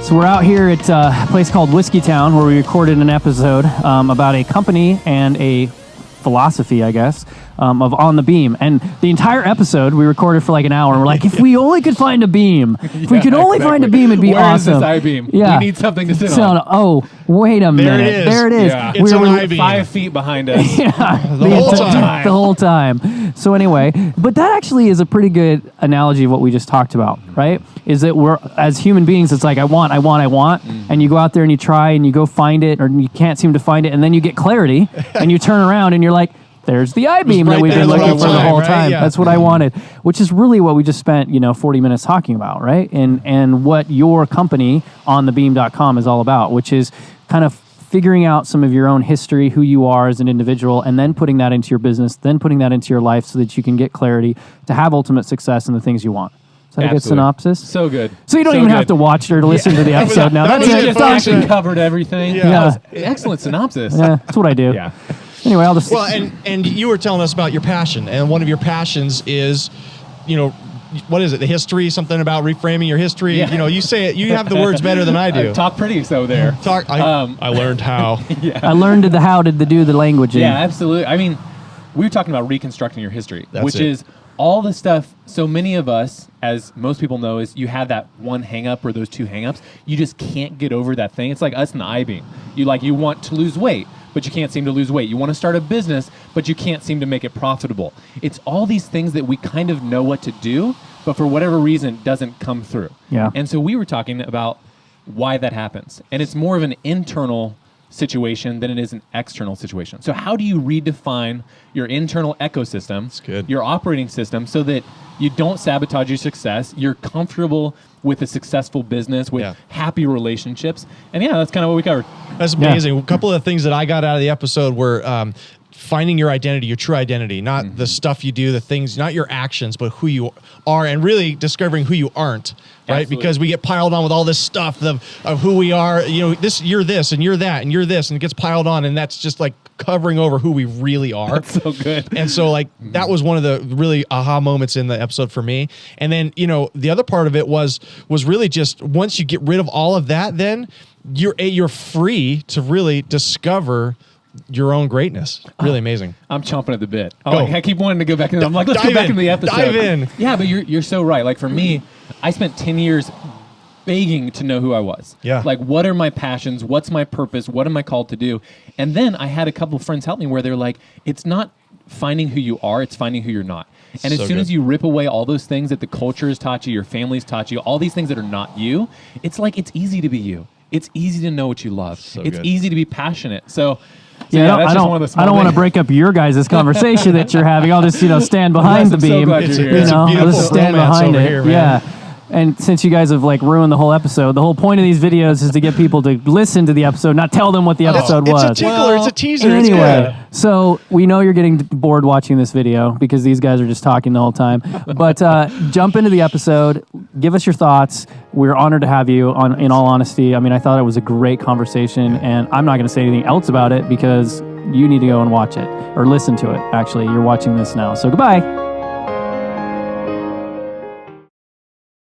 So we're out here at a place called Whiskey Town where we recorded an episode about a company and a philosophy, I guess, of On the Beam. And the entire episode we recorded for like an hour. And we're like, if we only could find a beam, if we could only find a beam, it'd be awesome. Where is this I-beam? Yeah. We need something to sit on. Oh, wait a minute. There it is. Yeah. It's an I-beam. 5 feet behind us. Yeah, The whole time. The whole time. So anyway, but that actually is a pretty good analogy of what we just talked about, right? Is that we're, as human beings, it's like, I want. And you go out there and you try and you go find it, or you can't seem to find it. And then you get clarity and you turn around and you're like, there's the I-beam that we've been looking for the whole time. Yeah. That's what I wanted, which is really what we just spent, 40 minutes talking about, right? And what your company, onthebeam.com, is all about, which is kind of figuring out some of your own history, who you are as an individual, and then putting that into your business, then putting that into your life so that you can get clarity to have ultimate success in the things you want. Is that a good synopsis? So good. So you don't even have to watch it or listen to the episode now. that That's was it. it. It's Actually awesome. covered everything. Yeah. That was excellent synopsis. Yeah, that's what I do. Yeah. Anyway, I'll just... Well, and you were telling us about your passion, and one of your passions is, what is it? The history, something about reframing your history. Yeah. You say it. You have the words better than I do. Talk pretty so there. I learned how. I learned the how did the do the language. Yeah, absolutely. I mean, we were talking about reconstructing your history, That's which it. is all the stuff. So many of us, as most people know, is you have that one hang-up or those two hang-ups. You just can't get over that thing. It's like us in the I-beam. You want to lose weight, but you can't seem to lose weight. You want to start a business, but you can't seem to make it profitable. It's all these things that we kind of know what to do, but for whatever reason doesn't come through. Yeah. And so we were talking about why that happens. And it's more of an internal situation than it is an external situation. So how do you redefine your internal ecosystem, That's good. your operating system, so that you don't sabotage your success, you're comfortable with a successful business, with happy relationships? And that's kind of what we covered. That's amazing. A couple of the things that I got out of the episode were finding your identity, your true identity, not the stuff you do, the things, not your actions, but who you are, and really discovering who you aren't, right? Absolutely. Because we get piled on with all this stuff of who we are. You're this, and you're that, and you're this, and it gets piled on, and that's just like covering over who we really are. That's so good. And so that was one of the really aha moments in the episode for me. And then, the other part of it was really just once you get rid of all of that, then you're free to really discover your own greatness. Really amazing. I'm chomping at the bit. Go. I keep wanting to go back into. I'm like, let's Dive go back in. into the episode. Dive in. Yeah, but you're so right. Like for me, I spent 10 years begging to know who I was. Yeah. Like, what are my passions? What's my purpose? What am I called to do? And then I had a couple of friends help me where they're like, it's not finding who you are, it's finding who you're not. And So as soon good. as you rip away all those things that the culture has taught you, your family's taught you, all these things that are not you, it's like it's easy to be you. It's easy to know what you love. It's good. easy to be passionate. So Yeah, that's I just one of the small don't want to things. break up your guys' conversation that you're having. I'll just, stand behind Yes, the I'm so beam. glad you're here. It's a I'll beautiful just stand romance behind over it. here, man. Yeah. And since you guys have ruined the whole episode, the whole point of these videos is to get people to listen to the episode, not tell them what the episode was. It's a tickler. It's a teaser. It's Anyway, so we know you're getting bored watching this video because these guys are just talking the whole time. But jump into the episode. Give us your thoughts. We're honored to have you on. In all honesty, I mean, I thought it was a great conversation, and I'm not going to say anything else about it because you need to go and watch it or listen to it. Actually, you're watching this now. So goodbye.